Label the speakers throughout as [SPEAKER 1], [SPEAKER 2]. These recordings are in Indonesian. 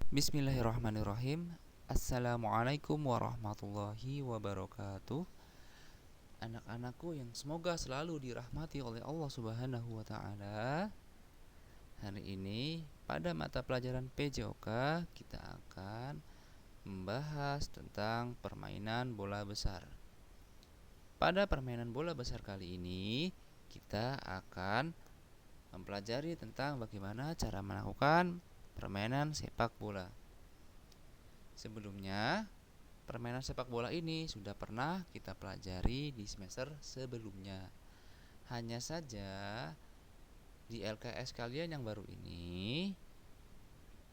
[SPEAKER 1] Bismillahirrahmanirrahim. Assalamualaikum warahmatullahi wabarakatuh. Anak-anakku yang semoga selalu dirahmati oleh Allah Subhanahu wa taala. Hari ini pada mata pelajaran PJOK kita akan membahas tentang permainan bola besar. Pada permainan bola besar kali ini kita akan mempelajari tentang bagaimana cara melakukan permainan sepak bola. Sebelumnya, permainan sepak bola ini sudah pernah kita pelajari di semester sebelumnya. Hanya saja di LKS kalian yang baru ini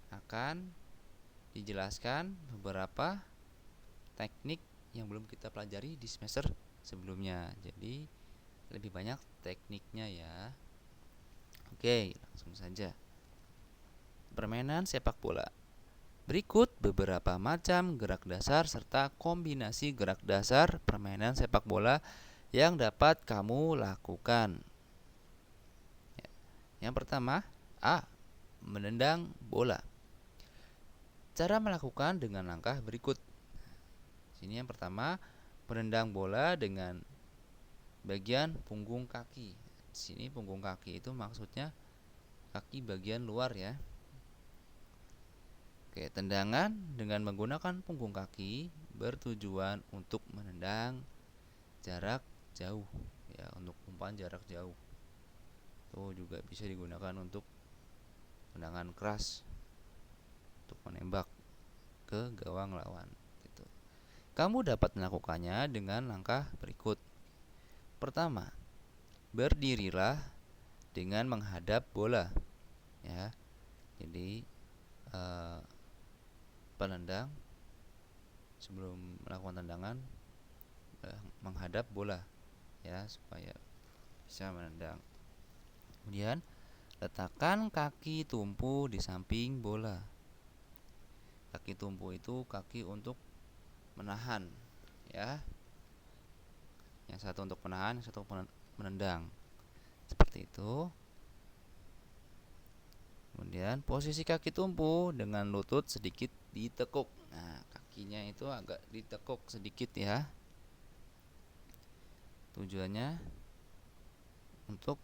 [SPEAKER 1] akan dijelaskan beberapa teknik yang belum kita pelajari di semester sebelumnya. Jadi lebih banyak tekniknya ya. Oke, langsung saja. Permainan sepak bola. Berikut beberapa macam gerak dasar serta kombinasi gerak dasar permainan sepak bola yang dapat kamu lakukan. Yang pertama, A. Menendang bola. Cara melakukan dengan langkah berikut. Sini yang pertama, menendang bola dengan bagian punggung kaki. Sini punggung kaki itu maksudnya kaki bagian luar ya. Oke, tendangan dengan menggunakan punggung kaki bertujuan untuk menendang jarak jauh ya, untuk umpan jarak jauh. Itu juga bisa digunakan untuk tendangan keras untuk menembak ke gawang lawan gitu. Kamu dapat melakukannya dengan langkah berikut. Pertama, berdirilah dengan menghadap bola ya. Jadi penendang sebelum melakukan tendangan menghadap bola ya, supaya bisa menendang. Kemudian letakkan kaki tumpu di samping bola. Kaki tumpu itu kaki untuk menahan ya. Yang satu untuk menahan, yang satu menendang. Seperti itu. Kemudian posisi kaki tumpu dengan lutut sedikit ditekuk. Nah, kakinya itu agak ditekuk sedikit ya. Tujuannya untuk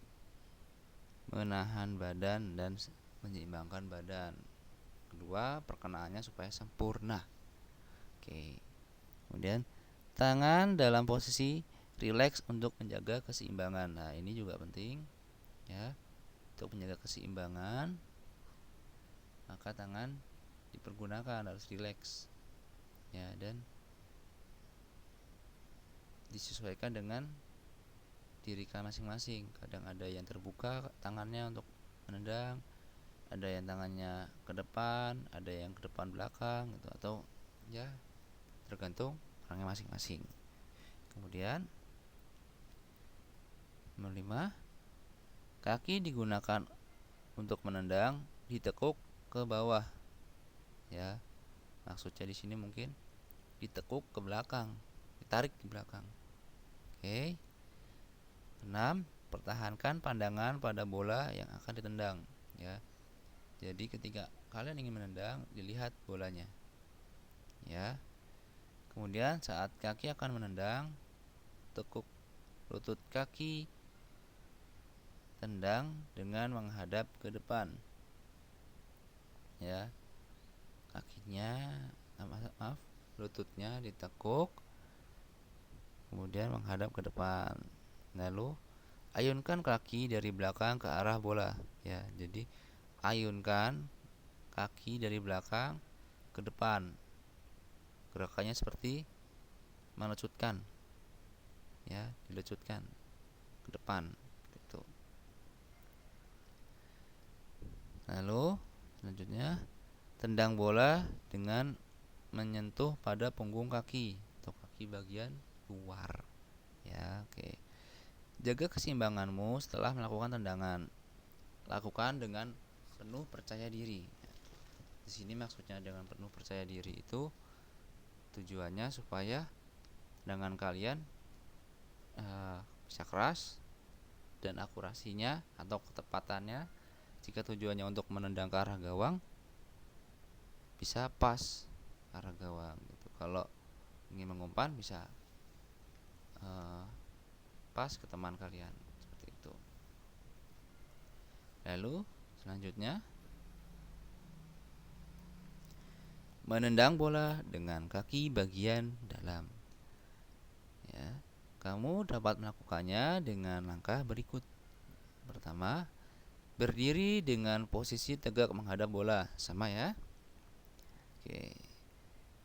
[SPEAKER 1] menahan badan dan menyeimbangkan badan. Kedua, perkenaannya supaya sempurna. Oke. Kemudian tangan dalam posisi rileks untuk menjaga keseimbangan. Nah, ini juga penting ya. Untuk menjaga keseimbangan, maka tangan dipergunakan harus rileks ya, dan disesuaikan dengan diri masing-masing. Kadang ada yang terbuka tangannya untuk menendang, ada yang tangannya ke depan, ada yang ke depan belakang gitu, atau ya tergantung orangnya masing-masing. Kemudian nomor 5, kaki digunakan untuk menendang ditekuk ke bawah ya. Maksudnya di sini mungkin ditekuk ke belakang, ditarik ke belakang. Oke. 6, pertahankan pandangan pada bola yang akan ditendang ya. Jadi ketika kalian ingin menendang, dilihat bolanya ya. Kemudian saat kaki akan menendang, tekuk lutut kaki, tendang dengan menghadap ke depan ya. Kakinya lututnya ditekuk, kemudian menghadap ke depan. Lalu ayunkan kaki dari belakang ke arah bola ya. Jadi ayunkan kaki dari belakang ke depan. Gerakannya seperti melecutkan ya, dilecutkan ke depan gitu. Lalu selanjutnya tendang bola dengan menyentuh pada punggung kaki atau kaki bagian luar ya. Oke. Jaga keseimbanganmu setelah melakukan tendangan. Lakukan dengan penuh percaya diri. Di sini maksudnya dengan penuh percaya diri itu tujuannya supaya tendangan kalian bisa keras dan akurasinya atau ketepatannya, jika tujuannya untuk menendang ke arah gawang, bisa pas arah gawang gitu. Kalau ingin mengumpan bisa pas ke teman kalian seperti itu. Lalu selanjutnya, menendang bola dengan kaki bagian dalam. Ya, kamu dapat melakukannya dengan langkah berikut. Pertama, berdiri dengan posisi tegak menghadap bola, sama ya. Oke.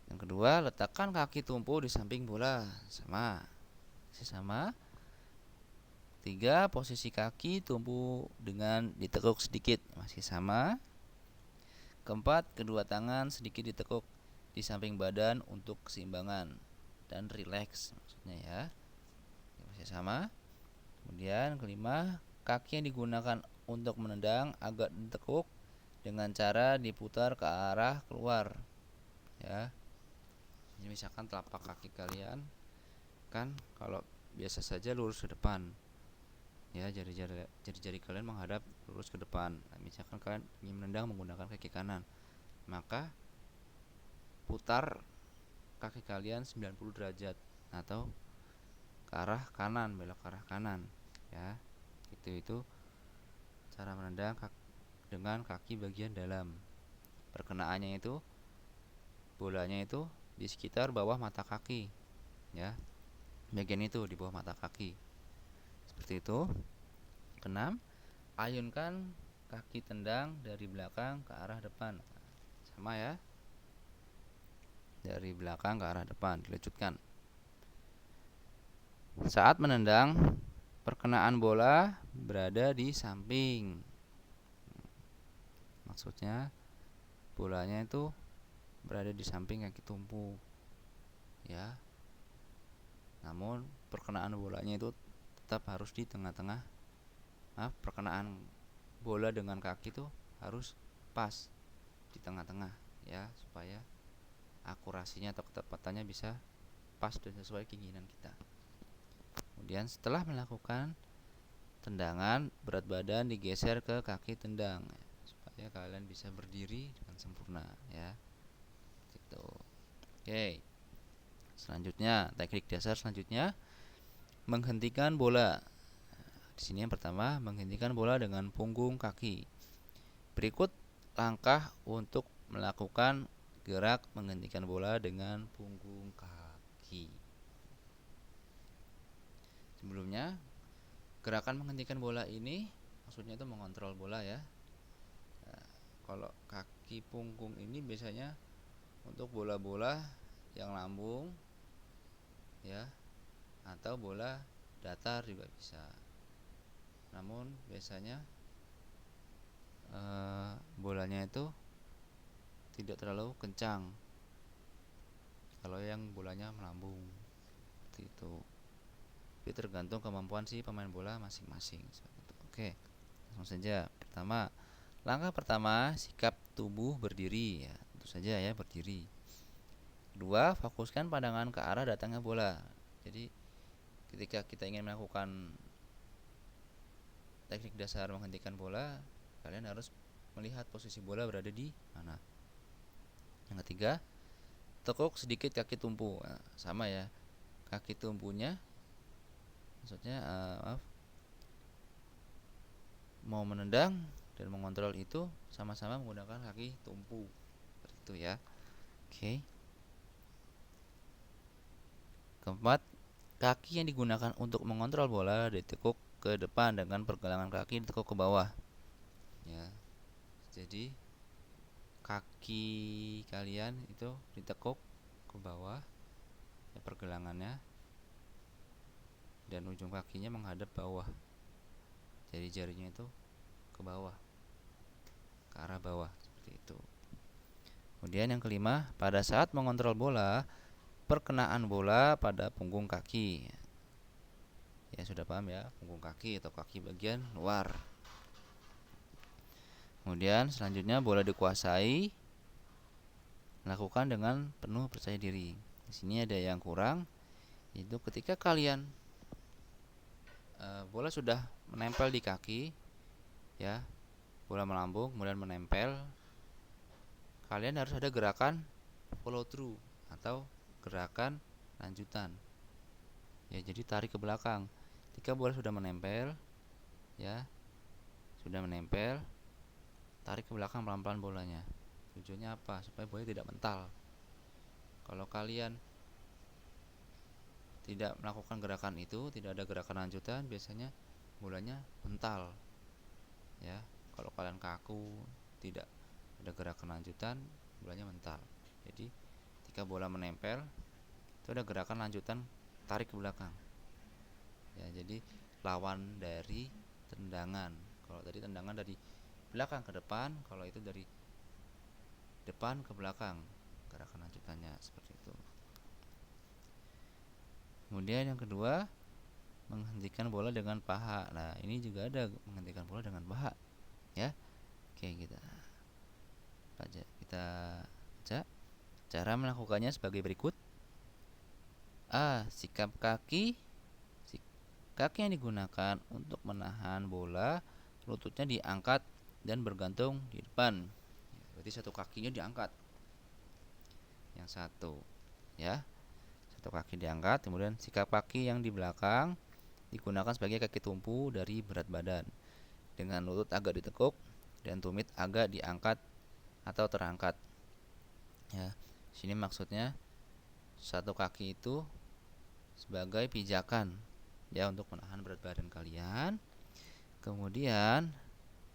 [SPEAKER 1] Yang kedua, letakkan kaki tumpu di samping bola, sama. Masih sama. Tiga, posisi kaki tumpu dengan ditekuk sedikit, masih sama. Keempat, kedua tangan sedikit ditekuk di samping badan untuk keseimbangan dan rileks, maksudnya ya. Masih sama. Kemudian kelima, kaki yang digunakan untuk menendang agak ditekuk dengan cara diputar ke arah keluar, ya. Jadi misalkan telapak kaki kalian kan kalau biasa saja lurus ke depan, ya, jari-jari kalian menghadap lurus ke depan. Nah, misalkan kalian ingin menendang menggunakan kaki kanan, maka putar kaki kalian 90 derajat atau ke arah kanan, belok ke arah kanan, ya. Itu cara menendang dengan kaki bagian dalam. Perkenaannya itu bolanya itu di sekitar bawah mata kaki, ya. Bagian itu di bawah mata kaki. Seperti itu. Keenam, ayunkan kaki tendang dari belakang ke arah depan. Sama ya. Dari belakang ke arah depan dilucutkan. Saat menendang, perkenaan bola berada di samping. Maksudnya bolanya itu berada di samping kaki tumpu, ya. Namun perkenaan bolanya itu tetap harus di tengah-tengah. Perkenaan bola dengan kaki itu harus pas di tengah-tengah, ya, supaya akurasinya atau ketepatannya bisa pas dan sesuai keinginan kita. Kemudian setelah melakukan tendangan, berat badan digeser ke kaki tendang, supaya kalian bisa berdiri dengan sempurna, ya. Gitu. Oke. Selanjutnya, teknik dasar selanjutnya, menghentikan bola. Di sini yang pertama, menghentikan bola dengan punggung kaki. Berikut langkah untuk melakukan gerak menghentikan bola dengan punggung kaki. Sebelumnya, gerakan menghentikan bola ini maksudnya itu mengontrol bola, ya. Nah, kalau kaki punggung ini biasanya untuk bola-bola yang lambung, ya, atau bola datar juga bisa. Namun biasanya bolanya itu tidak terlalu kencang kalau yang bolanya melambung, seperti itu. Tapi tergantung kemampuan si pemain bola masing-masing. Oke, langsung saja. Langkah pertama, sikap tubuh berdiri, ya. Tentu saja ya, berdiri. Kedua, fokuskan pandangan ke arah datangnya bola. Jadi ketika kita ingin melakukan teknik dasar menghentikan bola, kalian harus melihat posisi bola berada di mana. Yang ketiga, tekuk sedikit kaki tumpu. Nah, sama ya, kaki tumpunya maksudnya mau menendang dan mengontrol itu sama-sama menggunakan kaki tumpu, seperti itu ya. Oke. Keempat, kaki yang digunakan untuk mengontrol bola ditekuk ke depan dengan pergelangan kaki ditekuk ke bawah, ya. Jadi kaki kalian itu ditekuk ke bawah, ya, pergelangannya, dan ujung kakinya menghadap bawah. Jari-jarinya itu ke bawah, ke arah bawah, seperti itu. Kemudian yang kelima, pada saat mengontrol bola, perkenaan bola pada punggung kaki. Ya, sudah paham ya, punggung kaki atau kaki bagian luar. Kemudian selanjutnya bola dikuasai, lakukan dengan penuh percaya diri. Di sini ada yang kurang, yaitu ketika kalian bola sudah menempel di kaki, ya, bola melambung kemudian menempel, kalian harus ada gerakan follow through atau gerakan lanjutan. Ya, jadi tarik ke belakang. Ketika bola sudah menempel, ya, sudah menempel, tarik ke belakang pelan-pelan bolanya. Tujuannya apa? Supaya bola tidak mental. Kalau kalian tidak melakukan gerakan itu, tidak ada gerakan lanjutan, biasanya bolanya mental. Ya, kalau kalian kaku, tidak ada gerakan lanjutan, bolanya mental. Jadi, ketika bola menempel, itu ada gerakan lanjutan tarik ke belakang. Ya, jadi lawan dari tendangan. Kalau tadi tendangan dari belakang ke depan, kalau itu dari depan ke belakang, gerakan lanjutannya seperti itu. Kemudian yang kedua, menghentikan bola dengan paha. Nah, ini juga ada menghentikan bola dengan paha, ya. Oke, kita baca. Cara melakukannya sebagai berikut. A. Sikap kaki. Kaki yang digunakan untuk menahan bola, lututnya diangkat dan bergantung di depan. Berarti satu kakinya diangkat. Yang satu, ya. Satu kaki diangkat, kemudian sikap kaki yang di belakang digunakan sebagai kaki tumpu dari berat badan, dengan lutut agak ditekuk dan tumit agak diangkat atau terangkat. Ya, sini maksudnya satu kaki itu sebagai pijakan, ya, untuk menahan berat badan kalian. Kemudian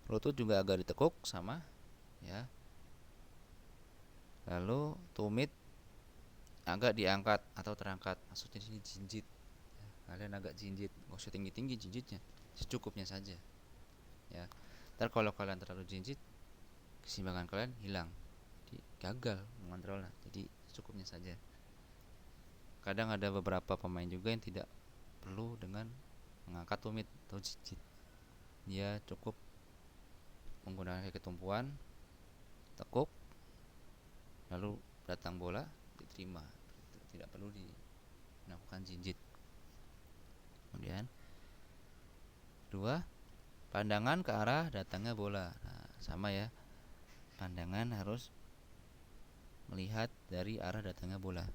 [SPEAKER 1] lutut juga agak ditekuk sama, ya. Lalu tumit agak diangkat atau terangkat. Maksudnya di sini jinjit. Ya, kalian agak jinjit, nggak usah tinggi-tinggi jinjitnya, secukupnya saja. Ya. Ntar kalau kalian terlalu jinjit, keseimbangan kalian hilang. Jadi gagal mengontrolnya. Jadi secukupnya saja. Kadang ada beberapa pemain juga yang tidak perlu dengan mengangkat tumit atau jinjit. Dia cukup menggunakan kaki tumpuan, tekuk, lalu datang bola diterima, tidak perlu dilakukan jinjit. Kemudian dua, pandangan ke arah datangnya bola. Nah, sama ya, pandangan harus melihat dari arah datangnya bola.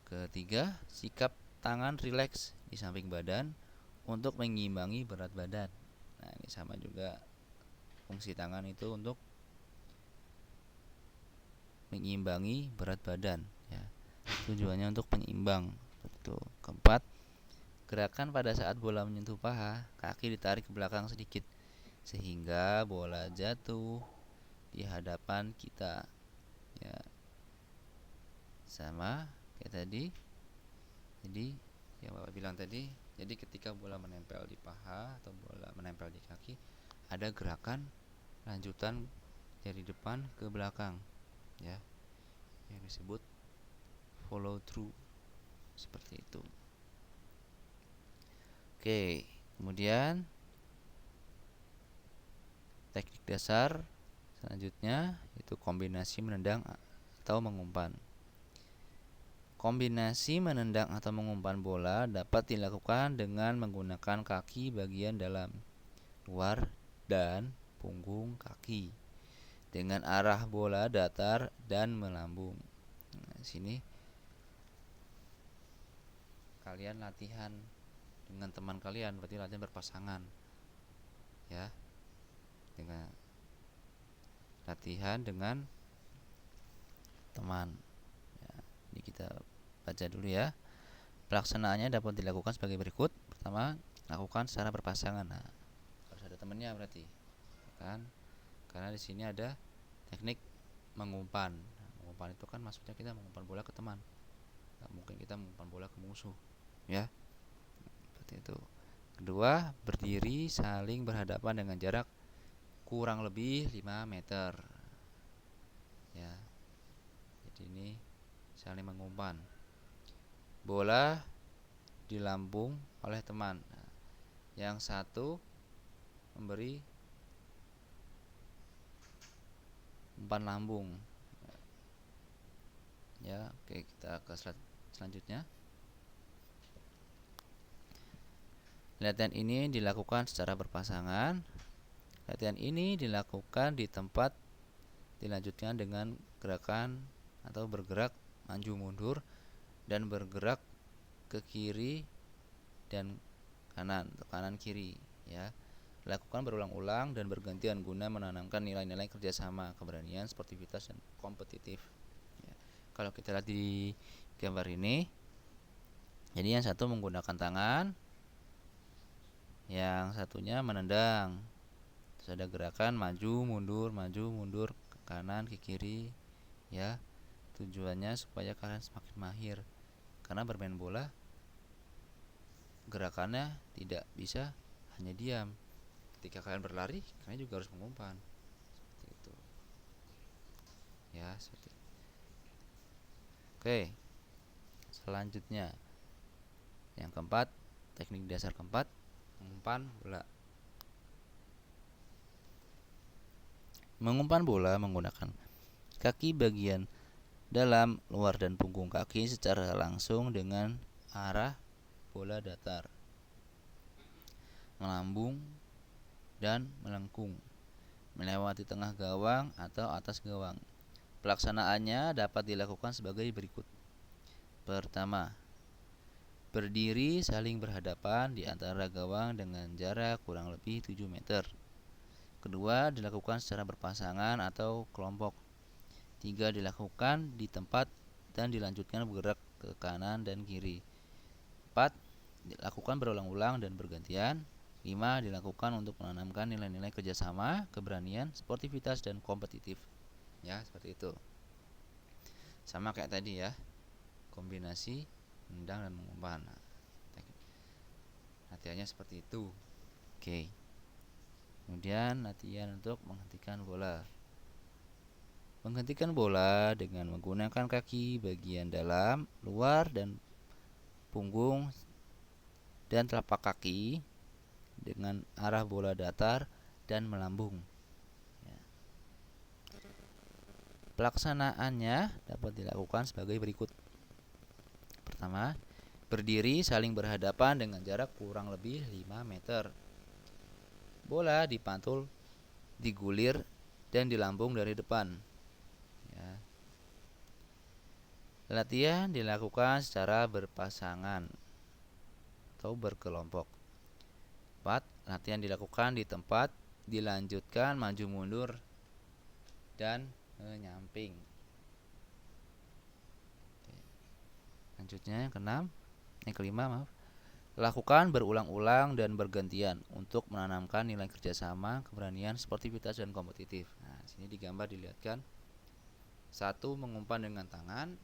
[SPEAKER 1] Ketiga, sikap tangan rileks di samping badan untuk mengimbangi berat badan. Nah, ini sama juga, fungsi tangan itu untuk mengimbangi berat badan, ya. Tujuannya untuk penyeimbang. Betul. Keempat, gerakan pada saat bola menyentuh paha, kaki ditarik ke belakang sedikit sehingga bola jatuh di hadapan kita. Ya. Sama kayak tadi. Jadi yang Bapak bilang tadi, jadi ketika bola menempel di paha atau bola menempel di kaki, ada gerakan lanjutan dari depan ke belakang, ya, yang disebut follow through, seperti itu. Oke, kemudian teknik dasar selanjutnya itu kombinasi menendang atau mengumpan. Kombinasi menendang atau mengumpan bola dapat dilakukan dengan menggunakan kaki bagian dalam, luar, dan punggung kaki dengan arah bola datar dan melambung. Nah, sini kalian latihan dengan teman kalian, berarti latihan berpasangan, ya. Dengan latihan dengan teman. Ya, ini kita baca dulu ya. Pelaksanaannya dapat dilakukan sebagai berikut. Pertama, lakukan secara berpasangan. Nah, harus ada temannya berarti, kan? Karena di sini ada teknik mengumpan. Nah, mengumpan itu kan maksudnya kita mengumpan bola ke teman. Nggak mungkin kita mengumpan bola ke musuh, ya. Seperti itu. Kedua, berdiri saling berhadapan dengan jarak kurang lebih 5 meter. Ya. Jadi ini saling mengumpan. Bola dilambung oleh teman. Nah, yang satu memberi umpan lambung. Ya, oke, kita ke slide selanjutnya. Latihan ini dilakukan secara berpasangan. Latihan ini dilakukan di tempat dilanjutkan dengan gerakan atau bergerak maju mundur dan bergerak ke kiri dan kanan kiri ya. Lakukan berulang-ulang dan bergantian guna menanamkan nilai-nilai kerjasama, keberanian, sportivitas, dan kompetitif ya. Kalau kita lihat di gambar ini, jadi yang satu menggunakan tangan, yang satunya menendang. Terus ada gerakan maju mundur ke kanan ke kiri ya. Tujuannya supaya kalian semakin mahir, karena bermain bola gerakannya tidak bisa hanya diam. Ketika kalian berlari, kalian juga harus mengumpan. Seperti itu. Ya, seperti itu. Oke. Selanjutnya yang keempat, teknik dasar keempat, mengumpan bola. Mengumpan bola menggunakan kaki bagian dalam, luar, dan punggung kaki secara langsung dengan arah bola datar, melambung, dan melengkung, melewati tengah gawang atau atas gawang. Pelaksanaannya dapat dilakukan sebagai berikut. Pertama, berdiri saling berhadapan di antara gawang dengan jarak kurang lebih 7 meter. Kedua, dilakukan secara berpasangan atau kelompok. 3, dilakukan di tempat dan dilanjutkan bergerak ke kanan dan kiri. 4, dilakukan berulang-ulang dan bergantian. 5, dilakukan untuk menanamkan nilai-nilai kerjasama, keberanian, sportivitas, dan kompetitif. Ya, seperti itu. Sama kayak tadi ya, kombinasi menendang dan mengumpan. Latihannya seperti itu. Oke. Kemudian latihan untuk menghentikan bola. Menghentikan bola dengan menggunakan kaki bagian dalam, luar, dan punggung dan telapak kaki dengan arah bola datar dan melambung ya. Pelaksanaannya dapat dilakukan sebagai berikut. Pertama, berdiri saling berhadapan dengan jarak kurang lebih 5 meter. Bola dipantul, digulir, dan dilambung dari depan. Latihan dilakukan secara berpasangan atau berkelompok. 4. Latihan dilakukan di tempat, dilanjutkan maju mundur dan menyamping. Lanjutnya yang kelima, lakukan berulang-ulang dan bergantian untuk menanamkan nilai kerjasama, keberanian, sportivitas, dan kompetitif. Nah, sini digambar dilihatkan. 1 mengumpan dengan tangan,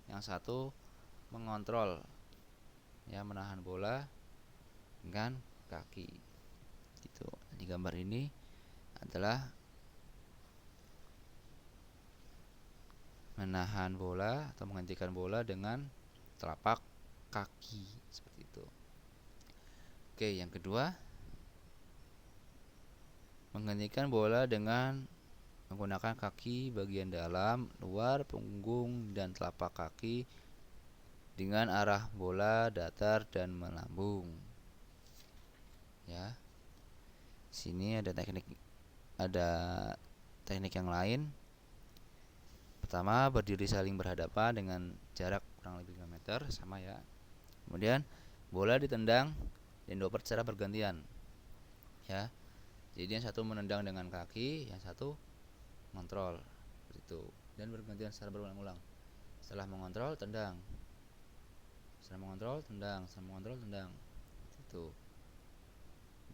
[SPEAKER 1] yang 1 mengontrol ya, menahan bola dengan kaki. Gitu. Di gambar ini adalah menahan bola atau menghentikan bola dengan telapak kaki seperti itu. Oke, yang kedua, menghentikan bola dengan menggunakan kaki bagian dalam, luar, punggung, dan telapak kaki dengan arah bola datar dan melambung. Ya. Sini ada teknik yang lain. Pertama, berdiri saling berhadapan dengan jarak kurang lebih 5 meter, sama ya. Kemudian bola ditendang dan dioper secara bergantian. Ya. Jadi yang satu menendang dengan kaki, yang satu mengontrol seperti itu, dan bergantian secara berulang-ulang. Setelah mengontrol, tendang. Setelah mengontrol, tendang. Setelah mengontrol, tendang.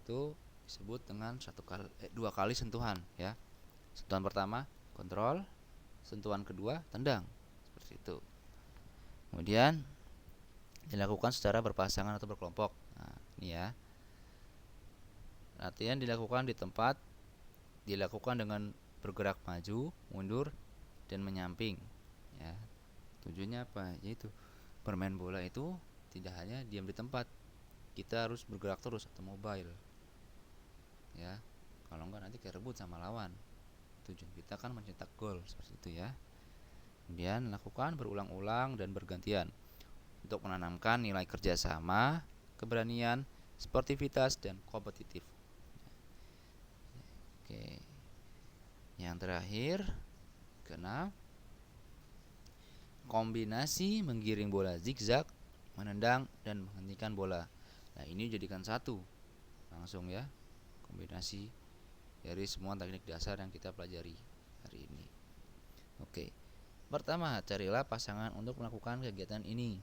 [SPEAKER 1] Itu disebut dengan 2 kali sentuhan ya. Sentuhan pertama kontrol, sentuhan kedua tendang, seperti itu. Kemudian dilakukan secara berpasangan atau berkelompok. Nah, ini ya. Latihan dilakukan di tempat, dilakukan dengan bergerak maju, mundur, dan menyamping ya. Tujuannya apa? Yaitu bermain bola itu tidak hanya diam di tempat, kita harus bergerak terus atau mobile ya. Kalau enggak nanti kerebut sama lawan. Tujuan kita kan mencetak gol seperti itu ya. Kemudian lakukan berulang-ulang dan bergantian untuk menanamkan nilai kerjasama, keberanian, sportivitas, dan kompetitif. Oke. Yang terakhir, keenam, kombinasi menggiring bola zigzag, menendang, dan menghentikan bola. Nah, ini jadikan satu langsung ya, kombinasi dari semua teknik dasar yang kita pelajari hari ini. Oke, pertama, carilah pasangan untuk melakukan kegiatan ini.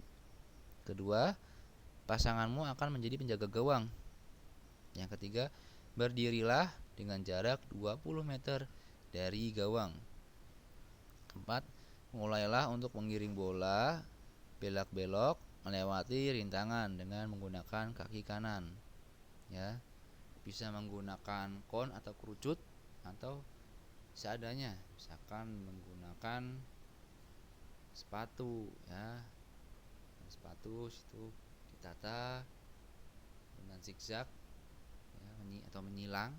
[SPEAKER 1] Kedua, pasanganmu akan menjadi penjaga gawang. Yang ketiga, berdirilah dengan jarak 20 meter dari gawang. Keempat, mulailah untuk mengiring bola belok-belok melewati rintangan dengan menggunakan kaki kanan. Ya, bisa menggunakan kon atau kerucut atau seadanya, misalkan menggunakan sepatu ya. Sepatu situ ditata dengan zigzag ya, atau menyilang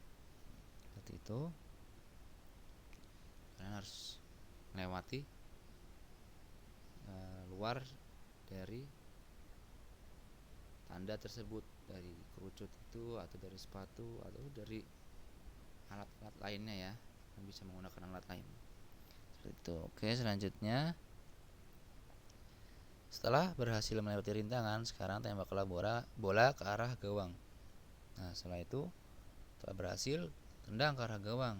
[SPEAKER 1] seperti itu. Kalian harus melewati luar dari tanda tersebut, dari kerucut itu atau dari sepatu atau dari alat-alat lainnya ya, yang bisa menggunakan alat lain seperti itu. Oke, selanjutnya, setelah berhasil melewati rintangan, sekarang tembaklah bola ke arah gawang. Nah, setelah itu, setelah berhasil, tendang ke arah gawang.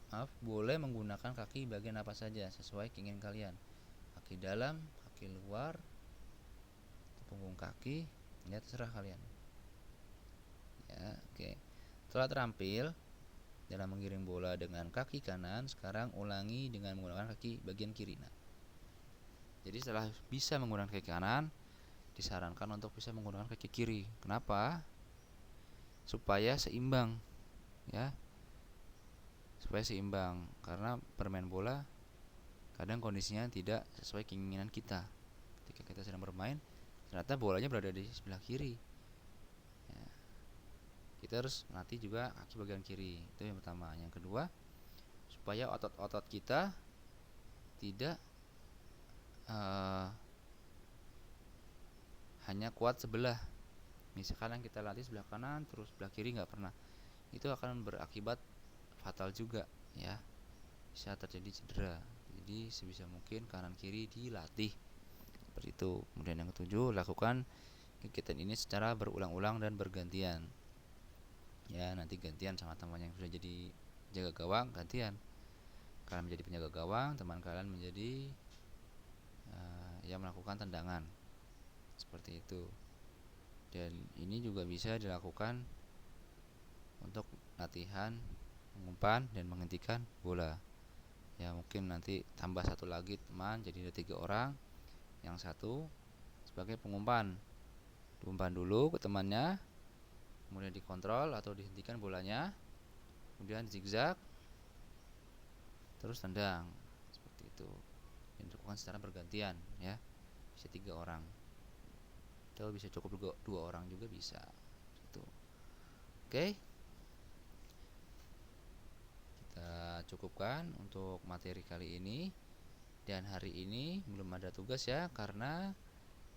[SPEAKER 1] Nah, boleh menggunakan kaki bagian apa saja sesuai keinginan kalian. Kaki dalam, kaki luar, punggung kaki, ya terserah kalian. Ya, oke. Setelah terampil dalam mengiring bola dengan kaki kanan, sekarang ulangi dengan menggunakan kaki bagian kiri. Nah, jadi setelah bisa menggunakan kaki kanan, disarankan untuk bisa menggunakan kaki kiri. Kenapa? Supaya seimbang ya. Supaya seimbang, karena bermain bola kadang kondisinya tidak sesuai keinginan kita. Ketika kita sedang bermain, ternyata bolanya berada di sebelah kiri ya. Kita harus melatih juga kaki bagian kiri. Itu yang pertama. Yang kedua, supaya otot-otot kita tidak hanya kuat sebelah. Misalkan yang kita latih sebelah kanan terus sebelah kiri nggak pernah, itu akan berakibat fatal juga ya, bisa terjadi cedera. Jadi sebisa mungkin kanan kiri dilatih seperti itu. Kemudian yang ketujuh, lakukan kegiatan ini secara berulang-ulang dan bergantian ya. Nanti gantian sama teman yang sudah jadi jaga gawang, gantian kalian menjadi penjaga gawang, teman kalian menjadi yang melakukan tendangan seperti itu. Dan ini juga bisa dilakukan untuk latihan mengumpan dan menghentikan bola ya. Mungkin nanti tambah satu lagi teman, jadi ada 3 orang. Yang satu sebagai pengumpan, diumpan dulu ke temannya, kemudian dikontrol atau dihentikan bolanya, kemudian zigzag, terus tendang seperti itu. Yang dilakukan secara bergantian ya, bisa 3 orang atau bisa cukup 2 orang juga bisa gitu. Oke, kita cukupkan untuk materi kali ini. Dan hari ini belum ada tugas ya, karena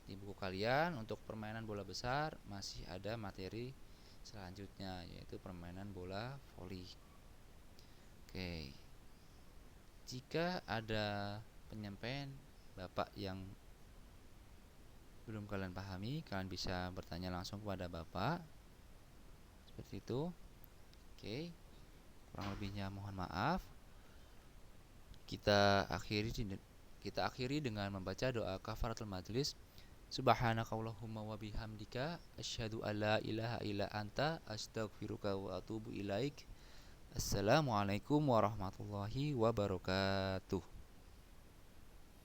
[SPEAKER 1] di buku kalian untuk permainan bola besar masih ada materi selanjutnya, yaitu permainan bola voli. Oke, jika ada penyampaian Bapak yang belum kalian pahami, kalian bisa bertanya langsung kepada Bapak seperti itu. Oke, kurang lebihnya mohon maaf. Kita akhiri dengan membaca doa kafaratul majlis. Subhanakallahumma wa bihamdika asyhadu alla ilaha illa anta astaghfiruka wa atubu ilaik. Assalamualaikum warahmatullahi wabarakatuh.